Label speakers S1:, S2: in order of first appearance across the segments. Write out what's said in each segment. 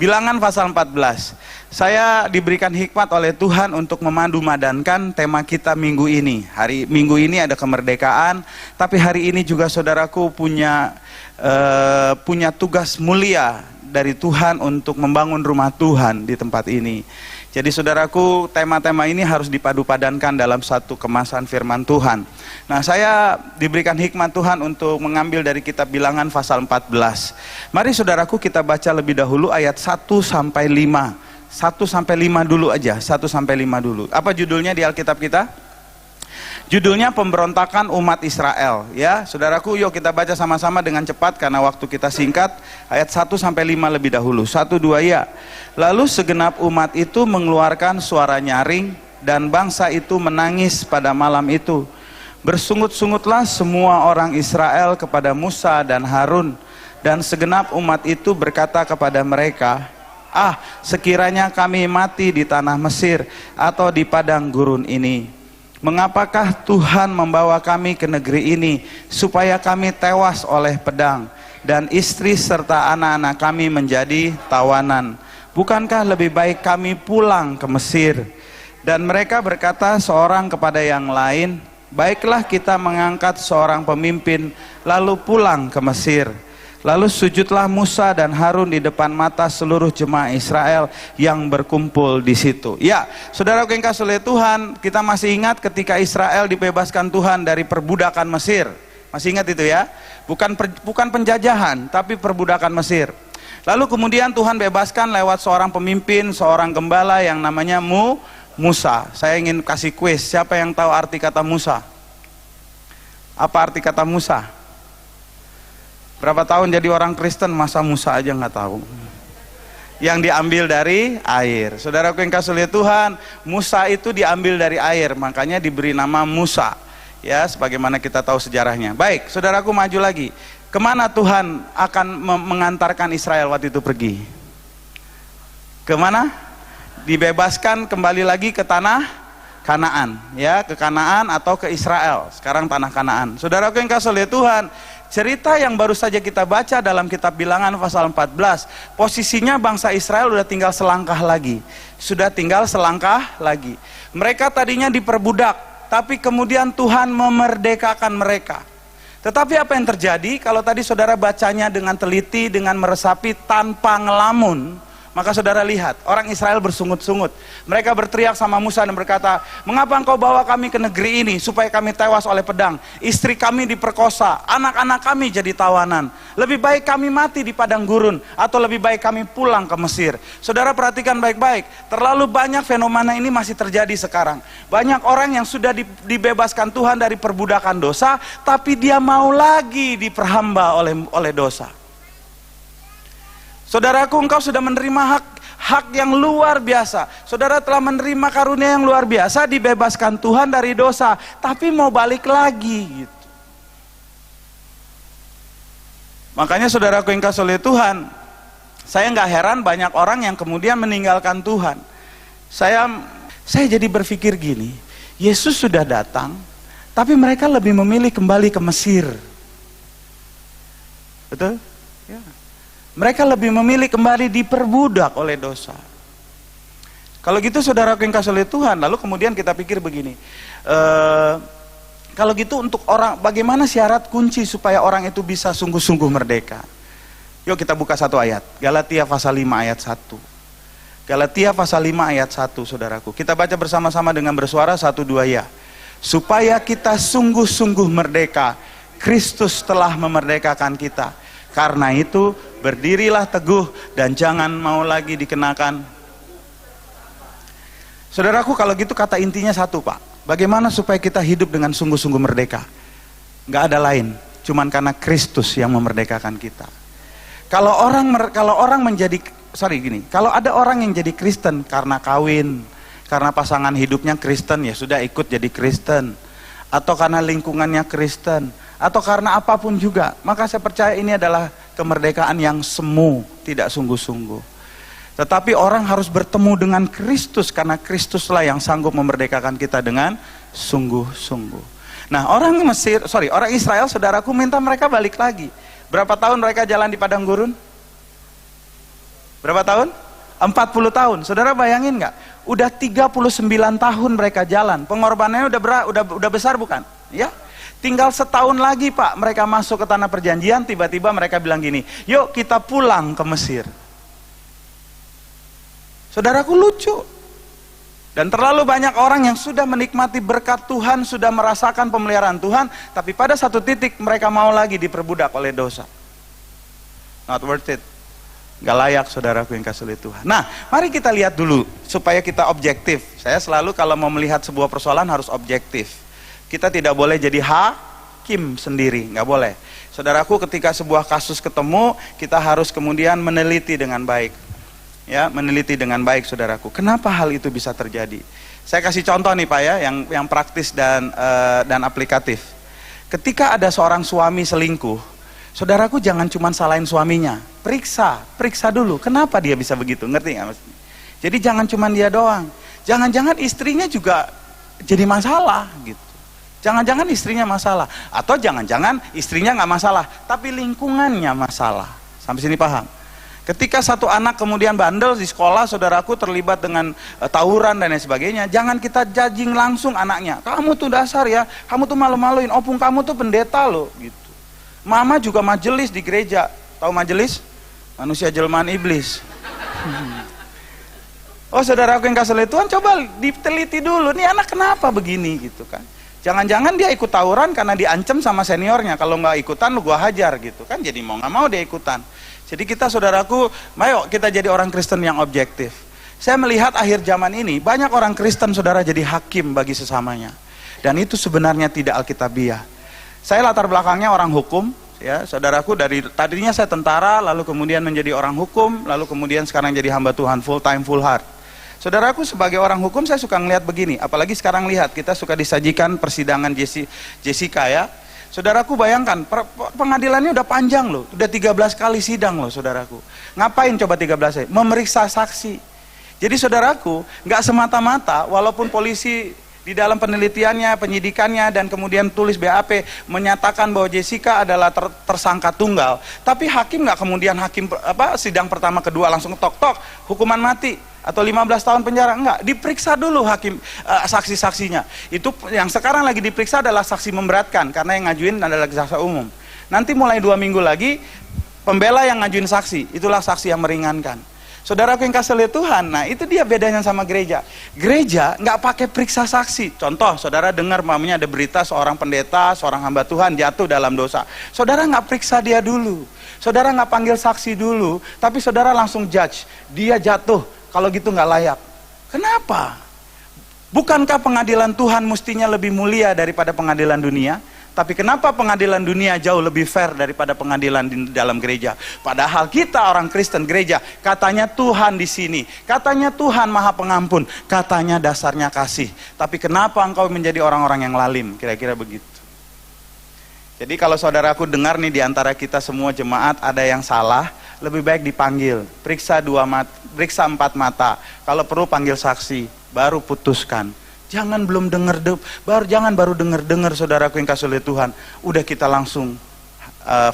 S1: Bilangan pasal 14. Saya diberikan hikmat oleh Tuhan untuk memadu-madankan tema kita minggu ini. Minggu ini ada kemerdekaan, tapi hari ini juga saudaraku punya tugas mulia dari Tuhan untuk membangun rumah Tuhan di tempat ini. Jadi saudaraku, tema-tema ini harus dipadu-padankan dalam satu kemasan firman Tuhan. Nah, saya diberikan hikmat Tuhan untuk mengambil dari kitab Bilangan pasal 14. Mari saudaraku kita baca lebih dahulu ayat 1 sampai 5. 1 sampai 5 dulu aja, 1 sampai 5 dulu. Apa judulnya di Alkitab kita? Judulnya pemberontakan umat Israel, ya. Saudaraku, yuk kita baca sama-sama dengan cepat karena waktu kita singkat. Ayat 1 sampai 5 lebih dahulu. 1, 2 ya. Lalu segenap umat itu mengeluarkan suara nyaring dan bangsa itu menangis pada malam itu. Bersungut-sungutlah semua orang Israel kepada Musa dan Harun, dan segenap umat itu berkata kepada mereka, sekiranya kami mati di tanah Mesir atau di padang gurun ini. Mengapakah Tuhan membawa kami ke negeri ini supaya kami tewas oleh pedang dan istri serta anak-anak kami menjadi tawanan? Bukankah lebih baik kami pulang ke Mesir? Dan mereka berkata seorang kepada yang lain, baiklah kita mengangkat seorang pemimpin lalu pulang ke Mesir. Lalu sujudlah Musa dan Harun di depan mata seluruh jemaah Israel yang berkumpul di situ. Ya, saudara yang kasih oleh Tuhan, kita masih ingat ketika Israel dibebaskan Tuhan dari perbudakan Mesir. Masih ingat itu ya? Bukan penjajahan, tapi perbudakan Mesir. Lalu kemudian Tuhan bebaskan lewat seorang pemimpin, seorang gembala yang namanya Musa. Saya ingin kasih kuis, siapa yang tahu arti kata Musa? Apa arti kata Musa? Berapa tahun jadi orang Kristen, masa Musa aja nggak tahu? Yang diambil dari air. Saudaraku yang kasih oleh Tuhan, Musa itu diambil dari air, makanya diberi nama Musa. Ya, sebagaimana kita tahu sejarahnya. Baik, saudaraku maju lagi. Kemana Tuhan akan mengantarkan Israel waktu itu pergi? Kemana? Dibebaskan kembali lagi ke tanah Kanaan, ya, ke Kanaan atau ke Israel. Sekarang tanah Kanaan. Saudaraku yang kasih oleh Tuhan, cerita yang baru saja kita baca dalam kitab Bilangan pasal 14, posisinya bangsa Israel sudah tinggal selangkah lagi. Sudah tinggal selangkah lagi. Mereka tadinya diperbudak, tapi kemudian Tuhan memerdekakan mereka. Tetapi apa yang terjadi? Kalau tadi saudara bacanya dengan teliti, dengan meresapi tanpa ngelamun, maka saudara lihat, orang Israel bersungut-sungut. Mereka berteriak sama Musa dan berkata, mengapa engkau bawa kami ke negeri ini supaya kami tewas oleh pedang? Istri kami diperkosa, anak-anak kami jadi tawanan. Lebih baik kami mati di padang gurun, atau lebih baik kami pulang ke Mesir. Saudara perhatikan baik-baik, terlalu banyak fenomena ini masih terjadi sekarang. Banyak orang yang sudah dibebaskan Tuhan dari perbudakan dosa, tapi dia mau lagi diperhamba oleh dosa. Saudaraku, engkau sudah menerima hak yang luar biasa. Saudara telah menerima karunia yang luar biasa, dibebaskan Tuhan dari dosa, tapi mau balik lagi gitu. Makanya saudaraku yang kasih oleh Tuhan, saya nggak heran banyak orang yang kemudian meninggalkan Tuhan. Saya jadi berpikir gini, Yesus sudah datang, tapi mereka lebih memilih kembali ke Mesir. Betul? Ya. Mereka lebih memilih kembali diperbudak oleh dosa. Kalau gitu saudara yang kasih oleh Tuhan, lalu kemudian kita pikir begini, kalau gitu untuk orang, bagaimana syarat kunci supaya orang itu bisa sungguh-sungguh merdeka? Yuk kita buka satu ayat, Galatia pasal 5 ayat 1. Galatia pasal 5 ayat 1, saudaraku. Kita baca bersama-sama dengan bersuara 1, 2 ya. Supaya kita sungguh-sungguh merdeka, Kristus telah memerdekakan kita. Karena itu berdirilah teguh dan jangan mau lagi dikenakan. Saudaraku, kalau gitu kata intinya satu, Pak. Bagaimana supaya kita hidup dengan sungguh-sungguh merdeka? Nggak ada lain, cuman karena Kristus yang memerdekakan kita. Kalau ada orang yang jadi Kristen karena kawin, karena pasangan hidupnya Kristen, ya sudah ikut jadi Kristen, atau karena lingkungannya Kristen, atau karena apapun juga, maka saya percaya ini adalah kemerdekaan yang semu, tidak sungguh-sungguh. Tetapi orang harus bertemu dengan Kristus, karena Kristuslah yang sanggup memerdekakan kita dengan sungguh-sungguh. Nah, orang Israel, saudaraku, minta mereka balik lagi. Berapa tahun mereka jalan di padang gurun? Berapa tahun? 40 tahun. Saudara bayangin nggak? Udah 39 tahun mereka jalan. Pengorbanannya udah besar bukan? Ya. Tinggal setahun lagi Pak, mereka masuk ke tanah perjanjian, tiba-tiba mereka bilang gini, yuk kita pulang ke Mesir. Saudaraku, lucu. Dan terlalu banyak orang yang sudah menikmati berkat Tuhan, sudah merasakan pemeliharaan Tuhan, tapi pada satu titik mereka mau lagi diperbudak oleh dosa. Not worth it. Gak layak, saudaraku yang kasih oleh Tuhan. Nah, mari kita lihat dulu supaya kita objektif. Saya selalu kalau mau melihat sebuah persoalan harus objektif. Kita tidak boleh jadi hakim sendiri, nggak boleh. Saudaraku, ketika sebuah kasus ketemu, kita harus kemudian meneliti dengan baik. Ya, meneliti dengan baik, saudaraku. Kenapa hal itu bisa terjadi? Saya kasih contoh nih Pak ya, yang praktis dan aplikatif. Ketika ada seorang suami selingkuh, saudaraku jangan cuma salahin suaminya, periksa dulu. Kenapa dia bisa begitu? Ngerti nggak maksudnya? Jadi jangan cuma dia doang. Jangan-jangan istrinya juga jadi masalah gitu. Jangan-jangan istrinya masalah, atau jangan-jangan istrinya nggak masalah, tapi lingkungannya masalah. Sampai sini paham? Ketika satu anak kemudian bandel di sekolah, saudaraku terlibat dengan tawuran dan lain sebagainya, jangan kita judging langsung anaknya. Kamu tuh dasar ya, kamu tuh malu-maluin, opung kamu tuh pendeta loh, gitu. Mama juga majelis di gereja, tahu majelis? Manusia jelmaan iblis. Oh saudaraku yang kasih oleh Tuhan, coba diteliti dulu, nih anak kenapa begini gitu kan. Jangan-jangan dia ikut tawuran karena diancam sama seniornya, kalau nggak ikutan lu gua hajar gitu kan, jadi mau nggak mau dia ikutan. Jadi kita saudaraku, ayo kita jadi orang Kristen yang objektif. Saya melihat akhir zaman ini, banyak orang Kristen saudara jadi hakim bagi sesamanya. Dan itu sebenarnya tidak alkitabiah. Saya latar belakangnya orang hukum, ya saudaraku, dari tadinya saya tentara, lalu kemudian menjadi orang hukum, lalu kemudian sekarang jadi hamba Tuhan full time, full heart. Saudaraku, sebagai orang hukum saya suka ngelihat begini, apalagi sekarang lihat, kita suka disajikan persidangan Jessica ya. Saudaraku bayangkan, pengadilannya udah panjang loh, udah 13 kali sidang loh saudaraku. Ngapain coba 13 kali? Memeriksa saksi. Jadi saudaraku, nggak semata-mata walaupun polisi di dalam penelitiannya, penyidikannya, dan kemudian tulis BAP menyatakan bahwa Jessica adalah tersangka tunggal, tapi hakim nggak kemudian sidang pertama kedua langsung tok hukuman mati atau 15 tahun penjara, enggak, diperiksa dulu hakim saksi-saksinya. Itu yang sekarang lagi diperiksa adalah saksi memberatkan karena yang ngajuin adalah jaksa umum. Nanti mulai 2 minggu lagi pembela yang ngajuin saksi, itulah saksi yang meringankan. Saudaraku yang kasih oleh Tuhan, nah itu dia bedanya sama gereja. Gereja nggak pakai periksa saksi. Contoh, saudara dengar mamanya ada berita seorang pendeta, seorang hamba Tuhan jatuh dalam dosa. Saudara nggak periksa dia dulu. Saudara nggak panggil saksi dulu, tapi saudara langsung judge. Dia jatuh, kalau gitu nggak layak. Kenapa? Bukankah pengadilan Tuhan mestinya lebih mulia daripada pengadilan dunia? Tapi kenapa pengadilan dunia jauh lebih fair daripada pengadilan di dalam gereja? Padahal kita orang Kristen gereja, katanya Tuhan di sini, katanya Tuhan Maha Pengampun, katanya dasarnya kasih. Tapi kenapa engkau menjadi orang-orang yang lalim? Kira-kira begitu. Jadi kalau saudaraku dengar nih di antara kita semua jemaat ada yang salah, lebih baik dipanggil, periksa 4 mata. Kalau perlu panggil saksi, baru putuskan. Jangan baru dengar saudaraku yang kasih oleh Tuhan, udah kita langsung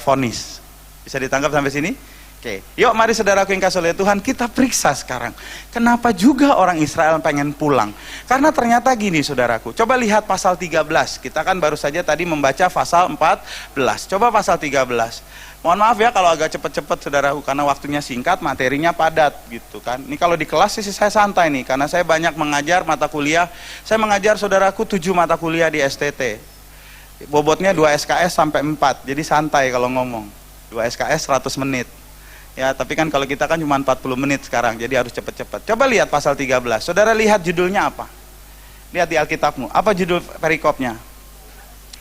S1: vonis. Bisa ditangkap sampai sini? Oke. Yuk mari saudaraku yang kasih oleh Tuhan, kita periksa sekarang. Kenapa juga orang Israel pengen pulang? Karena ternyata gini saudaraku, coba lihat pasal 13. Kita kan baru saja tadi membaca pasal 14. Coba pasal 13. Mohon maaf ya kalau agak cepet-cepet saudaraku, karena waktunya singkat, materinya padat gitu kan. Ini kalau di kelas sih saya santai nih, karena saya banyak mengajar mata kuliah. Saya mengajar saudaraku 7 mata kuliah di STT. Bobotnya 2 SKS sampai 4, jadi santai kalau ngomong. 2 SKS 100 menit. Ya, tapi kan kalau kita kan cuma 40 menit sekarang, jadi harus cepet-cepet. Coba lihat pasal 13. Saudara lihat judulnya apa? Lihat di Alkitabmu. Apa judul perikopnya?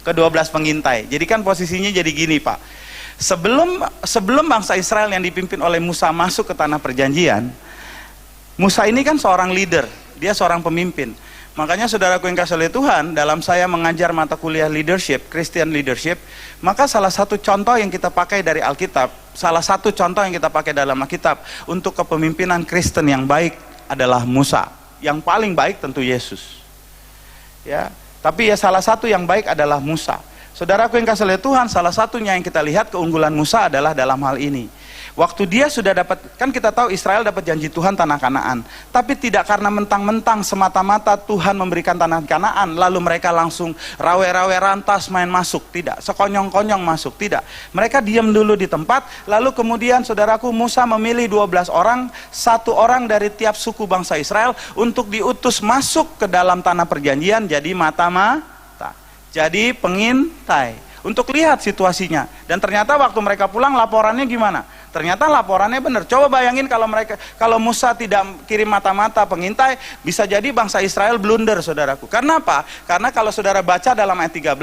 S1: Ke-12 pengintai. Jadi kan posisinya jadi gini, Pak. Sebelum bangsa Israel yang dipimpin oleh Musa masuk ke tanah perjanjian, Musa ini kan seorang leader, dia seorang pemimpin. Makanya saudaraku yang kasih oleh Tuhan, dalam saya mengajar mata kuliah leadership, Christian leadership, maka salah satu contoh yang kita pakai dari Alkitab, salah satu contoh yang kita pakai dalam Alkitab untuk kepemimpinan Kristen yang baik adalah Musa. Yang paling baik tentu Yesus. Ya, tapi ya salah satu yang baik adalah Musa. Saudaraku yang kasih oleh Tuhan, salah satunya yang kita lihat keunggulan Musa adalah dalam hal ini. Waktu dia sudah dapat, kan kita tahu Israel dapat janji Tuhan tanah Kanaan, tapi tidak karena mentang-mentang semata-mata Tuhan memberikan tanah Kanaan lalu mereka langsung rawe-rawe rantas main masuk, tidak, sekonyong-konyong masuk, tidak. Mereka diam dulu di tempat, lalu kemudian saudaraku Musa memilih 12 orang, satu orang dari tiap suku bangsa Israel untuk diutus masuk ke dalam tanah perjanjian, jadi mata-mata, jadi pengintai, untuk lihat situasinya. Dan ternyata waktu mereka pulang laporannya gimana? Ternyata laporannya benar. Coba bayangin kalau Musa tidak kirim mata-mata pengintai, bisa jadi bangsa Israel blunder, saudaraku. Karena apa? Karena kalau saudara baca dalam ayat 13,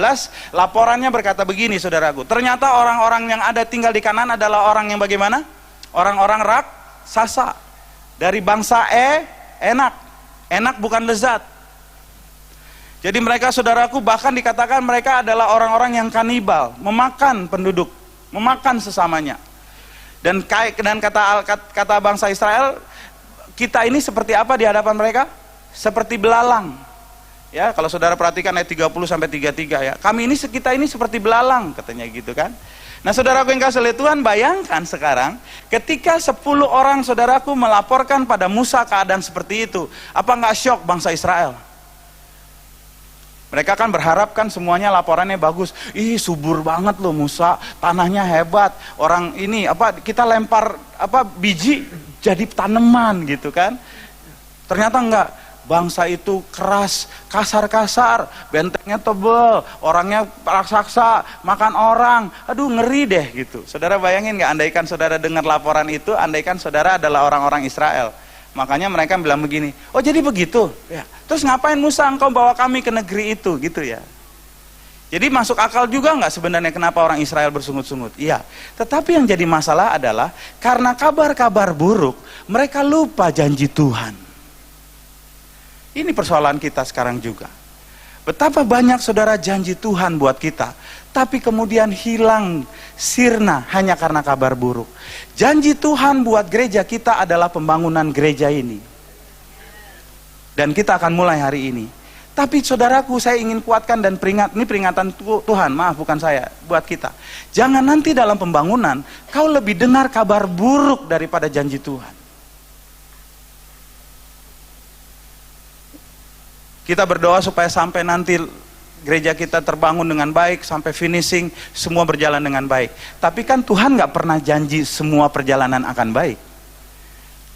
S1: laporannya berkata begini, saudaraku. Ternyata orang-orang yang ada tinggal di Kanaan adalah orang yang bagaimana? Orang-orang raksasa. Dari bangsa enak. Enak bukan lezat. Jadi mereka, saudaraku, bahkan dikatakan mereka adalah orang-orang yang kanibal, memakan penduduk, memakan sesamanya. Dan kata bangsa Israel, kita ini seperti apa di hadapan mereka? Seperti belalang. Ya, kalau saudara perhatikan ayat 30 sampai 33 ya. Kita ini seperti belalang, katanya gitu kan. Nah, saudaraku yang kasih oleh Tuhan, bayangkan sekarang ketika 10 orang saudaraku melaporkan pada Musa keadaan seperti itu, apa nggak syok bangsa Israel? Mereka kan berharap kan semuanya laporannya bagus. Ih, subur banget loh Musa, tanahnya hebat. Orang ini kita lempar biji jadi tanaman gitu kan. Ternyata enggak. Bangsa itu keras, kasar-kasar, bentengnya tebel, orangnya raksasa, makan orang. Aduh, ngeri deh gitu. Saudara bayangin nggak, andaikan saudara dengar laporan itu, andaikan saudara adalah orang-orang Israel. Makanya mereka bilang begini, oh jadi begitu? Ya. Terus ngapain Musa engkau bawa kami ke negeri itu? Gitu ya. Jadi masuk akal juga nggak sebenarnya kenapa orang Israel bersungut-sungut? Iya. Tetapi yang jadi masalah adalah karena kabar-kabar buruk, mereka lupa janji Tuhan. Ini persoalan kita sekarang juga. Betapa banyak saudara janji Tuhan buat kita, tapi kemudian hilang, sirna hanya karena kabar buruk. Janji Tuhan buat gereja kita adalah pembangunan gereja ini. Dan kita akan mulai hari ini. Tapi saudaraku, saya ingin kuatkan dan ini peringatan Tuhan, maaf bukan saya, buat kita. Jangan nanti dalam pembangunan, kau lebih dengar kabar buruk daripada janji Tuhan. Kita berdoa supaya sampai nanti gereja kita terbangun dengan baik, sampai finishing, semua berjalan dengan baik. Tapi kan Tuhan gak pernah janji semua perjalanan akan baik.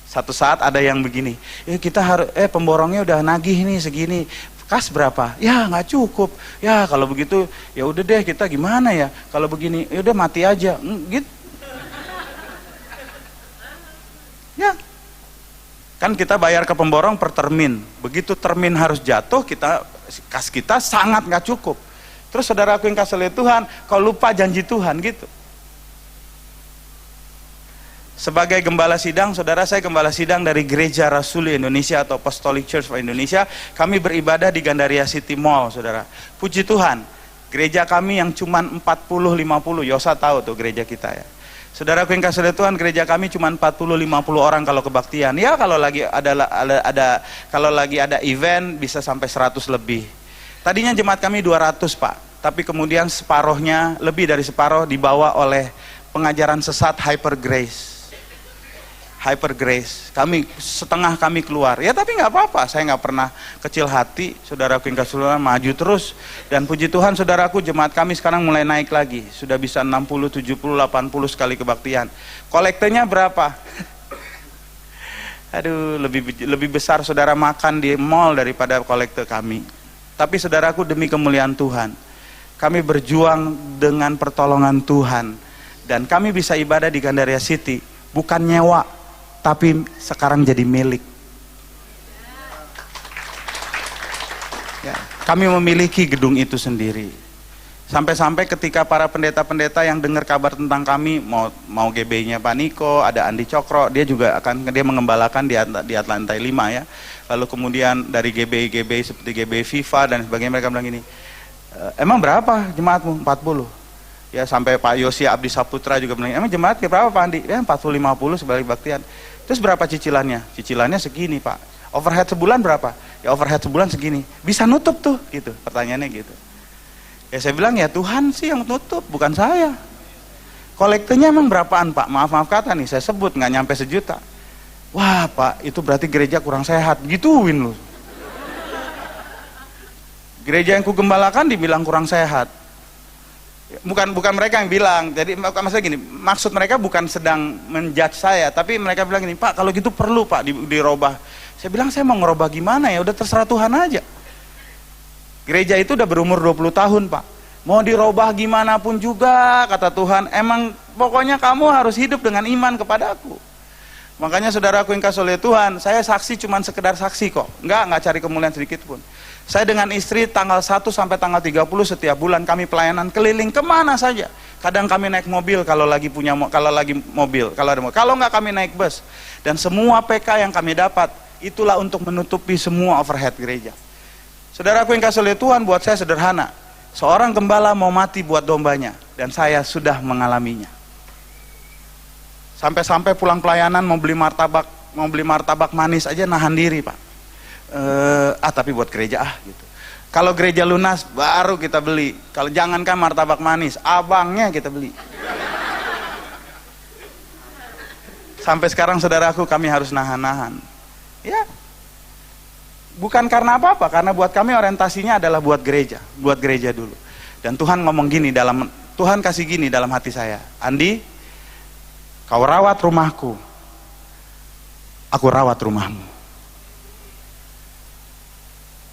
S1: Satu saat ada yang begini, kita harus, pemborongnya udah nagih nih segini, kas berapa? Ya gak cukup. Ya kalau begitu, ya udah deh kita gimana ya? Kalau begini, ya udah mati aja. Gitu. Ya. Kan kita bayar ke pemborong per termin. Begitu termin harus jatuh, kas kita sangat gak cukup. Terus saudaraku yang kasih oleh Tuhan, kau lupa janji Tuhan gitu. Sebagai gembala sidang, saudara, saya gembala sidang dari Gereja Rasuli Indonesia atau Apostolic Church of Indonesia. Kami beribadah di Gandaria City Mall, saudara. Puji Tuhan, gereja kami yang cuman 40-50, Yosa tahu tuh gereja kita ya. Saudaraku yang kasih oleh Tuhan, gereja kami cuma 40-50 orang kalau kebaktian. Ya kalau lagi ada event bisa sampai 100 lebih. Tadinya jemaat kami 200 Pak, tapi kemudian separohnya, lebih dari separoh dibawa oleh pengajaran sesat Hyper Grace. Hyper Grace, setengah kami keluar. Ya tapi nggak apa-apa, saya nggak pernah kecil hati. Saudaraku yang kasih oleh Tuhan, maju terus. Dan puji Tuhan saudaraku, jemaat kami sekarang mulai naik lagi. Sudah bisa 60, 70, 80 sekali kebaktian. Kolektenya berapa? Aduh, lebih besar saudara makan di mall daripada kolekte kami. Tapi saudaraku, demi kemuliaan Tuhan, kami berjuang dengan pertolongan Tuhan. Dan kami bisa ibadah di Gandaria City, bukan nyewa, tapi sekarang jadi milik. Ya, kami memiliki gedung itu sendiri. Sampai-sampai ketika para pendeta-pendeta yang dengar kabar tentang kami, mau GB-nya Pak Niko, ada Andi Cokro, dia mengembalakan di Atlantai 5 ya. Lalu kemudian dari GB seperti GB FIFA dan sebagainya, mereka bilang gini, emang berapa jemaatmu? 40. Ya sampai Pak Yosi Abdi Saputra juga bilang, emang jemaat berapa Pak Andi? Ya 40-50 sebalik baktian. Terus berapa cicilannya? Cicilannya segini Pak. Overhead sebulan berapa? Ya overhead sebulan segini. Bisa nutup tuh gitu, pertanyaannya gitu. Ya saya bilang ya Tuhan sih yang nutup, bukan saya. kolektenya emang berapaan Pak? Maaf kata nih, saya sebut nggak nyampe 1 juta. Wah Pak, itu berarti gereja kurang sehat, gituin loh. Gereja yang kugembalakan dibilang kurang sehat. Bukan mereka yang bilang. Jadi maksudnya gini, maksud mereka bukan sedang menjudge saya, tapi mereka bilang gini, Pak kalau gitu perlu Pak dirubah. Saya bilang saya mau ngerubah gimana ya, udah terserah Tuhan aja. Gereja itu udah berumur 20 tahun Pak. Mau dirubah gimana pun juga, kata Tuhan, emang pokoknya kamu harus hidup dengan iman kepadaku. Makanya saudaraku yang kasih oleh Tuhan, saya saksi cuman sekedar saksi kok. Enggak cari kemuliaan sedikit pun. Saya dengan istri tanggal 1 sampai tanggal 30 setiap bulan kami pelayanan keliling kemana saja. Kadang kami naik mobil kalau lagi mobil, kalau enggak kami naik bus. Dan semua PK yang kami dapat, itulah untuk menutupi semua overhead gereja. Saudaraku yang kasih oleh Tuhan, buat saya sederhana. Seorang gembala mau mati buat dombanya, dan saya sudah mengalaminya. Sampai-sampai pulang pelayanan mau beli martabak manis aja nahan diri Pak. Tapi buat gereja gitu. Kalau gereja lunas baru kita beli. Kalau jangankan martabak manis, abangnya kita beli. Sampai sekarang saudaraku kami harus nahan-nahan. Ya. Bukan karena apa-apa, karena buat kami orientasinya adalah buat gereja dulu. Dan Tuhan ngomong gini Tuhan kasih gini dalam hati saya, Andi, kau rawat rumahku, aku rawat rumahmu.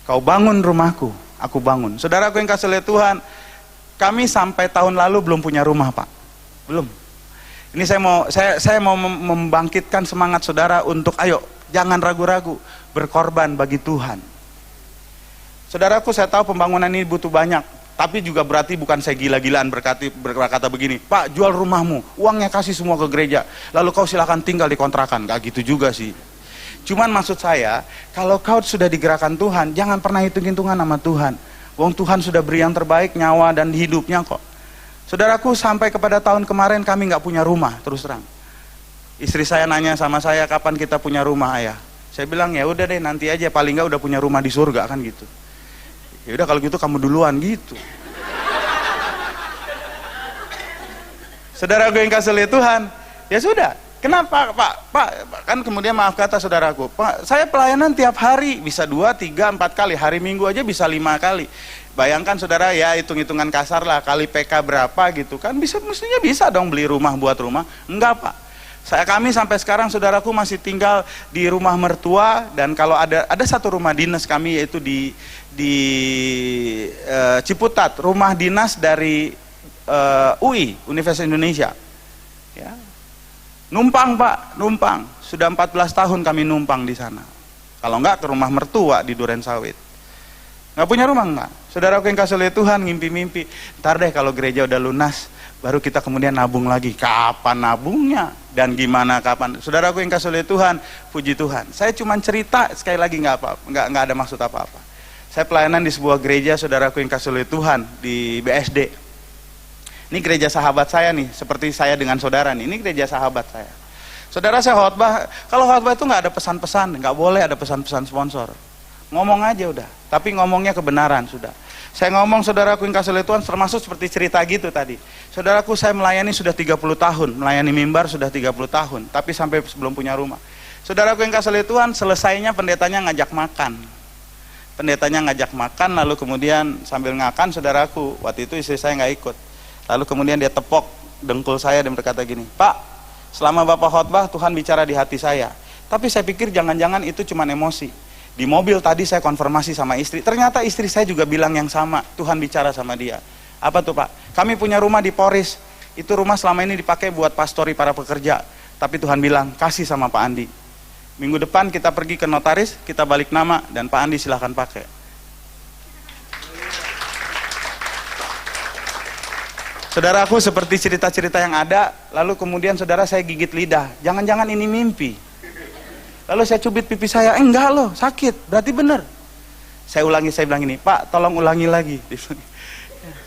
S1: Kau bangun rumahku, aku bangun. Saudaraku yang kasih oleh Tuhan, kami sampai tahun lalu belum punya rumah Pak, belum. Ini saya mau membangkitkan semangat saudara untuk ayo jangan ragu-ragu berkorban bagi Tuhan. Saudaraku, saya tahu pembangunan ini butuh banyak, tapi juga berarti bukan saya gila-gilaan berkata begini, Pak jual rumahmu, uangnya kasih semua ke gereja, lalu kau silakan tinggal di kontrakan. Gak gitu juga sih. Cuman maksud saya, kalau kau sudah digerakkan Tuhan, jangan pernah hitung-hitungan sama Tuhan. Wong Tuhan sudah beri yang terbaik, nyawa dan hidupnya kok. Saudaraku, sampai kepada tahun kemarin kami nggak punya rumah, terus terang. Istri saya nanya sama saya, kapan kita punya rumah ayah? Saya bilang ya udah deh, nanti aja, paling nggak udah punya rumah di surga kan gitu. Ya udah kalau gitu kamu duluan gitu. Saudaraku yang kasih oleh Tuhan, ya sudah. Kenapa Pak? Kan kemudian maaf kata saudaraku, Pak, saya pelayanan tiap hari, bisa 2, 3, 4 kali, hari Minggu aja bisa 5 kali. Bayangkan saudara ya, hitung-hitungan kasar lah, kali PK berapa gitu kan, mestinya bisa dong beli rumah buat rumah. Enggak Pak, kami sampai sekarang saudaraku masih tinggal di rumah mertua, dan kalau ada satu rumah dinas kami yaitu di Ciputat, rumah dinas dari UI, Universitas Indonesia. Ya. Numpang Pak, numpang. Sudah 14 tahun kami numpang di sana. Kalau enggak ke rumah mertua di Duren Sawit. Enggak punya rumah enggak? Saudaraku yang kasih oleh Tuhan, ngimpi-mimpi. Ntar deh kalau gereja udah lunas, baru kita kemudian nabung lagi. Kapan nabungnya? Dan gimana kapan? Saudaraku yang kasih oleh Tuhan, puji Tuhan. Saya cuma cerita, sekali lagi enggak ada maksud apa-apa. Saya pelayanan di sebuah gereja, saudaraku yang kasih oleh Tuhan, di BSD. Ini gereja sahabat saya nih, seperti saya dengan saudara nih, ini gereja sahabat saya. Saudara, saya khotbah, kalau khotbah itu nggak ada pesan-pesan, nggak boleh ada pesan-pesan sponsor. Ngomong aja udah, tapi ngomongnya kebenaran sudah. Saya ngomong saudaraku yang kasih oleh Tuhan, termasuk seperti cerita gitu tadi. Saudaraku, saya melayani sudah 30 tahun, melayani mimbar sudah 30 tahun, tapi sampai belum punya rumah. Saudaraku yang kasih oleh Tuhan, selesainya pendetanya ngajak makan. Pendetanya ngajak makan, lalu kemudian sambil ngakan, saudaraku, waktu itu istri saya nggak ikut. Lalu kemudian dia tepok dengkul saya dan berkata gini, Pak, selama Bapak khotbah Tuhan bicara di hati saya. Tapi saya pikir jangan-jangan itu cuma emosi. Di mobil tadi saya konfirmasi sama istri, ternyata istri saya juga bilang yang sama, Tuhan bicara sama dia. Apa tuh Pak? Kami punya rumah di Poris, itu rumah selama ini dipakai buat pastori para pekerja. Tapi Tuhan bilang, kasih sama Pak Andi. Minggu depan kita pergi ke notaris, kita balik nama, dan Pak Andi silahkan pakai. Saudaraku, seperti cerita-cerita yang ada, lalu kemudian saudara saya gigit lidah, jangan-jangan ini mimpi. Lalu saya cubit pipi saya, enggak loh, sakit, berarti benar. Saya bilang ini, Pak tolong ulangi lagi.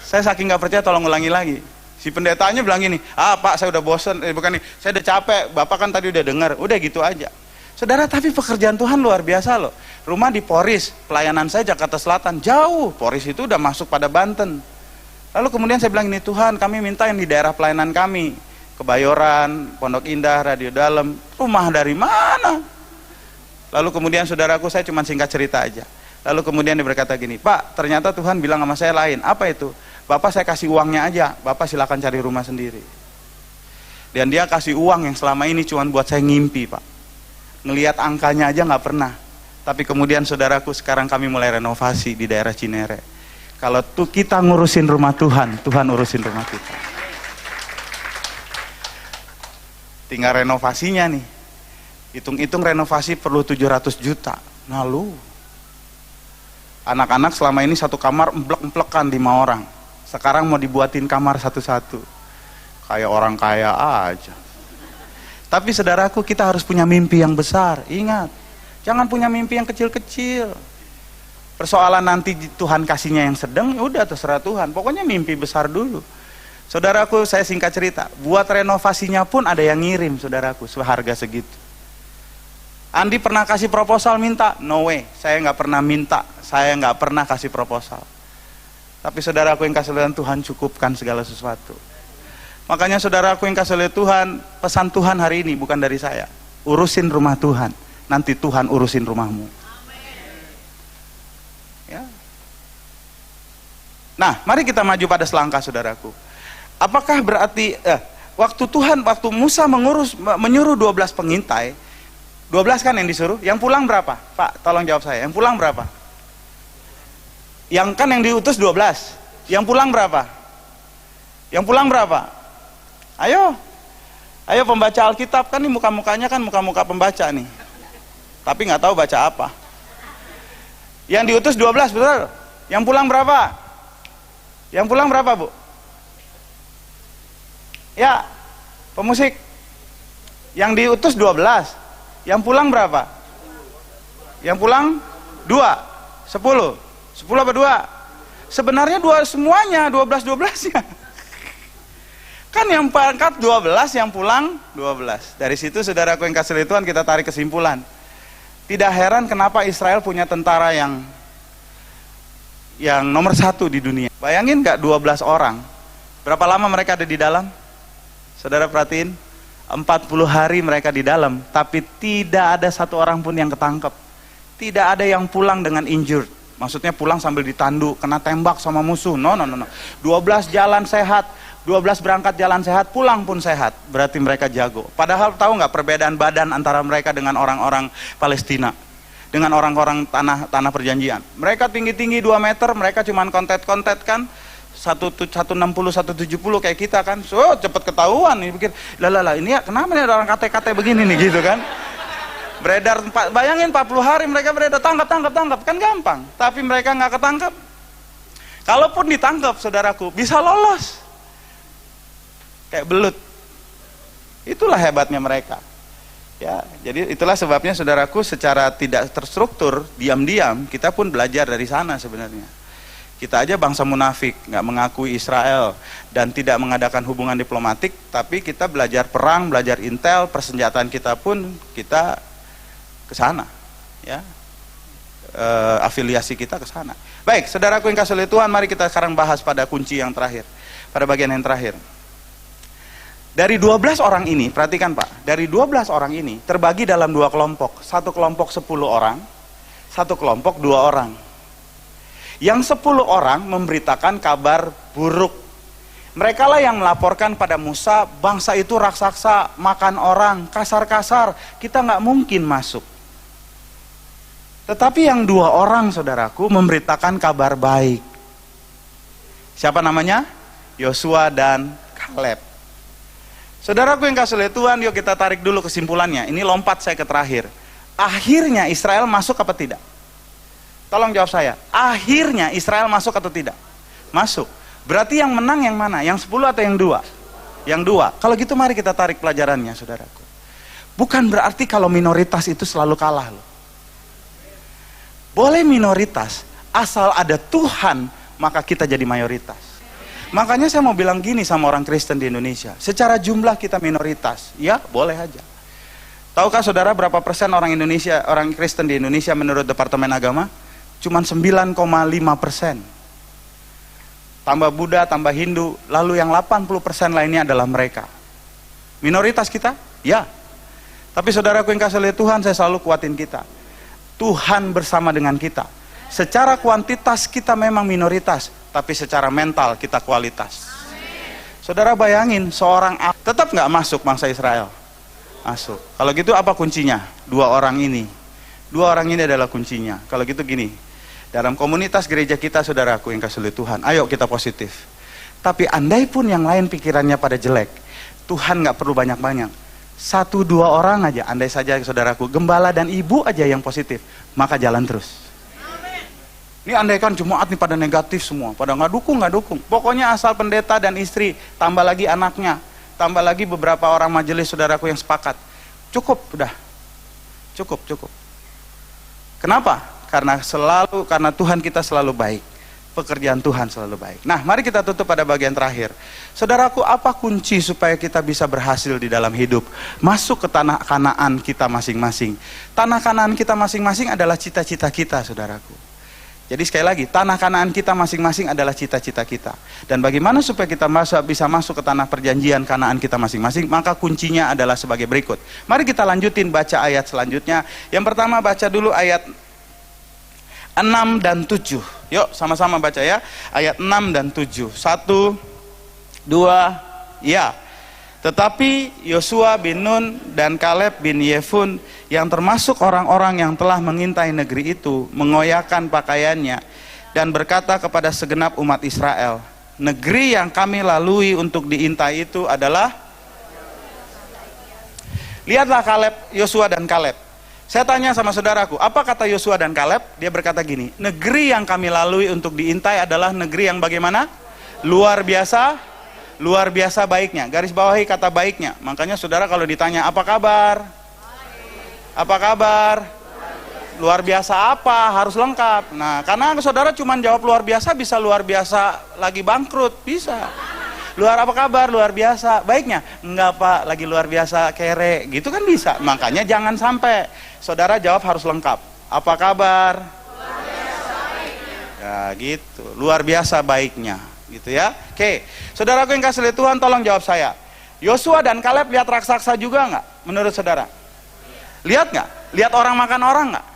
S1: Saya saking gak percaya, tolong ulangi lagi. Si pendetanya bilang gini, Pak saya udah bosen, bukan nih, saya udah capek, Bapak kan tadi udah dengar, udah gitu aja. Saudara, tapi pekerjaan Tuhan luar biasa loh. Rumah di Poris, pelayanan saya Jakarta Selatan, jauh, Poris itu udah masuk pada Banten. Lalu kemudian saya bilang ini, Tuhan kami minta yang di daerah pelayanan kami, Kebayoran, Pondok Indah, Radio Dalam, rumah dari mana? Lalu kemudian saudaraku, saya cuma singkat cerita aja. Lalu kemudian dia berkata gini, Pak ternyata Tuhan bilang sama saya lain. Apa itu? Bapak saya kasih uangnya aja, Bapak silakan cari rumah sendiri. Dan dia kasih uang yang selama ini cuma buat saya ngimpi, Pak. Ngelihat angkanya aja nggak pernah. Tapi kemudian saudaraku, sekarang kami mulai renovasi di daerah Cinere. Kalau tuh kita ngurusin rumah Tuhan, Tuhan urusin rumah kita. Tinggal renovasinya nih. Hitung-hitung renovasi perlu 700 juta. Nah lu, anak-anak selama ini satu kamar emplek-emplekan 5 orang. Sekarang mau dibuatin kamar satu-satu. Kayak orang kaya aja. Tapi saudaraku, kita harus punya mimpi yang besar. Ingat, jangan punya mimpi yang kecil-kecil. Persoalan nanti Tuhan kasihnya yang sedang, ya udah terserah Tuhan. Pokoknya mimpi besar dulu. Saudaraku, saya singkat cerita, buat renovasinya pun ada yang ngirim, saudaraku, seharga segitu. Andi pernah kasih proposal minta? No way, saya nggak pernah minta, saya nggak pernah kasih proposal. Tapi saudaraku yang kasih oleh Tuhan, cukupkan segala sesuatu. Makanya saudaraku yang kasih oleh Tuhan, pesan Tuhan hari ini bukan dari saya. Urusin rumah Tuhan, nanti Tuhan urusin rumahmu. Ya. Nah, mari kita maju pada selangkah saudaraku. Apakah berarti waktu Musa menyuruh 12 pengintai, 12 kan yang disuruh, yang pulang berapa? Pak, tolong jawab saya, yang pulang berapa? Yang kan yang diutus 12, yang pulang berapa? Yang pulang berapa? Ayo pembaca Alkitab, kan nih muka-mukanya kan muka-muka pembaca nih. Tapi nggak tahu baca apa. Yang diutus 12, betul? Yang pulang berapa? Yang pulang berapa, Bu? Ya, pemusik. Yang diutus 12. Yang pulang berapa? Yang pulang 2, 10. 10 apa 2? Sebenarnya 2 semuanya, 12-12-nya. Kan yang berangkat 12, yang pulang 12. Dari situ saudaraku yang kasih Tuhan, kita tarik kesimpulan. Tidak heran kenapa Israel punya tentara yang nomor 1 di dunia. Bayangin gak 12 orang? Berapa lama mereka ada di dalam? Saudara perhatiin. 40 hari mereka di dalam, tapi tidak ada satu orang pun yang ketangkep. Tidak ada yang pulang dengan injured. Maksudnya pulang sambil ditandu, kena tembak sama musuh. No. 12 jalan sehat, 12 berangkat jalan sehat, pulang pun sehat. Berarti mereka jago. Padahal tahu nggak perbedaan badan antara mereka dengan orang-orang Palestina, dengan orang-orang tanah perjanjian. Mereka tinggi-tinggi 2 meter, mereka cuman kontet-kontet kan. 160, 170 kayak kita kan, cepet ketahuan nih, pikir, lah ini ya kenapa nih ada orang kate-kate begini nih gitu kan, beredar, bayangin 40 hari mereka beredar, tangkap, kan gampang, tapi mereka nggak ketangkap. Kalaupun ditangkap saudaraku, bisa lolos, kayak belut. Itulah hebatnya mereka. Ya, jadi itulah sebabnya saudaraku, secara tidak terstruktur, diam-diam kita pun belajar dari sana sebenarnya. Kita aja bangsa munafik, nggak mengakui Israel dan tidak mengadakan hubungan diplomatik, tapi kita belajar perang, belajar intel, persenjataan kita pun kita ke sana, ya, afiliasi kita ke sana. Baik, saudaraku yang kasih oleh Tuhan, mari kita sekarang bahas pada kunci yang terakhir, pada bagian yang terakhir. Dari 12 orang ini, perhatikan Pak, dari 12 orang ini terbagi dalam 2 kelompok, satu kelompok 10 orang, satu kelompok 2 orang. Yang 10 orang memberitakan kabar buruk. Mereka lah yang melaporkan pada Musa, bangsa itu raksasa, makan orang, kasar-kasar, kita nggak mungkin masuk. Tetapi yang 2 orang saudaraku memberitakan kabar baik. Siapa namanya? Yosua dan Kaleb. Saudaraku yang kasih oleh Tuhan, yuk kita tarik dulu kesimpulannya. Ini lompat saya ke terakhir. Akhirnya Israel masuk apa tidak? Tolong jawab saya, akhirnya Israel masuk atau tidak? Masuk. Berarti yang menang yang mana? Yang 10 atau yang 2? Yang 2. Kalau gitu mari kita tarik pelajarannya saudaraku. Bukan berarti kalau minoritas itu selalu kalah loh. Boleh minoritas, asal ada Tuhan, maka kita jadi mayoritas. Makanya saya mau bilang gini sama orang Kristen di Indonesia, secara jumlah kita minoritas, ya boleh aja. Tahukah saudara berapa persen orang Kristen di Indonesia menurut Departemen Agama? Cuman 9,5%. tambah Buddha, tambah Hindu, lalu yang 80% lainnya adalah mereka. Minoritas kita? Ya. Tapi saudaraku yang kasih oleh Tuhan, saya selalu kuatin kita. Tuhan bersama dengan kita. Secara kuantitas kita memang minoritas, tapi secara mental kita kualitas. Saudara bayangin, seorang tetap nggak masuk bangsa Israel. Masuk. Kalau gitu apa kuncinya? Dua orang ini adalah kuncinya. Kalau gitu gini, dalam komunitas gereja kita, saudaraku yang kasih oleh Tuhan, ayo kita positif. Tapi andai pun yang lain pikirannya pada jelek, Tuhan nggak perlu banyak-banyak. 1-2 orang aja, andai saja saudaraku, gembala dan ibu aja yang positif, maka jalan terus. Ini andaikan jemaat nih pada negatif semua, pada nggak dukung. Pokoknya asal pendeta dan istri, tambah lagi anaknya, tambah lagi beberapa orang majelis saudaraku yang sepakat. Cukup, udah. Cukup. Kenapa? Karena Tuhan kita selalu baik. Pekerjaan Tuhan selalu baik. Nah, mari kita tutup pada bagian terakhir. Saudaraku, apa kunci supaya kita bisa berhasil di dalam hidup? Masuk ke tanah Kanaan kita masing-masing. Tanah Kanaan kita masing-masing adalah cita-cita kita, saudaraku. Jadi sekali lagi, tanah Kanaan kita masing-masing adalah cita-cita kita. Dan bagaimana supaya kita bisa masuk ke tanah perjanjian Kanaan kita masing-masing? Maka kuncinya adalah sebagai berikut. Mari kita lanjutin baca ayat selanjutnya. Yang pertama baca dulu ayat 6 dan 7. Yuk sama-sama baca ya. Ayat 6 dan 7. 1, 2, ya. Tetapi Yosua bin Nun dan Kaleb bin Yefun yang termasuk orang-orang yang telah mengintai negeri itu mengoyakkan pakaiannya dan berkata kepada segenap umat Israel, negeri yang kami lalui untuk diintai itu adalah, lihatlah Kaleb, Yosua dan Kaleb. Saya tanya sama saudaraku, apa kata Yosua dan Kaleb? Dia berkata gini, negeri yang kami lalui untuk diintai adalah negeri yang bagaimana? Luar biasa baiknya. Garis bawahi kata baiknya. Makanya saudara kalau ditanya apa kabar? Apa kabar? Luar biasa apa? Harus lengkap. Nah, karena saudara cuma jawab luar biasa, bisa luar biasa lagi bangkrut, bisa. Apa kabar? Luar biasa. Baiknya? Enggak Pak, lagi luar biasa kere. Gitu kan bisa. Makanya jangan sampai saudara jawab harus lengkap. Apa kabar? Luar biasa baiknya. Ya gitu. Luar biasa baiknya. Gitu ya. Oke. Saudaraku yang kasih oleh Tuhan, tolong jawab saya. Yosua dan Kaleb lihat raksasa juga nggak? Menurut saudara? Lihat nggak? Lihat orang makan orang nggak?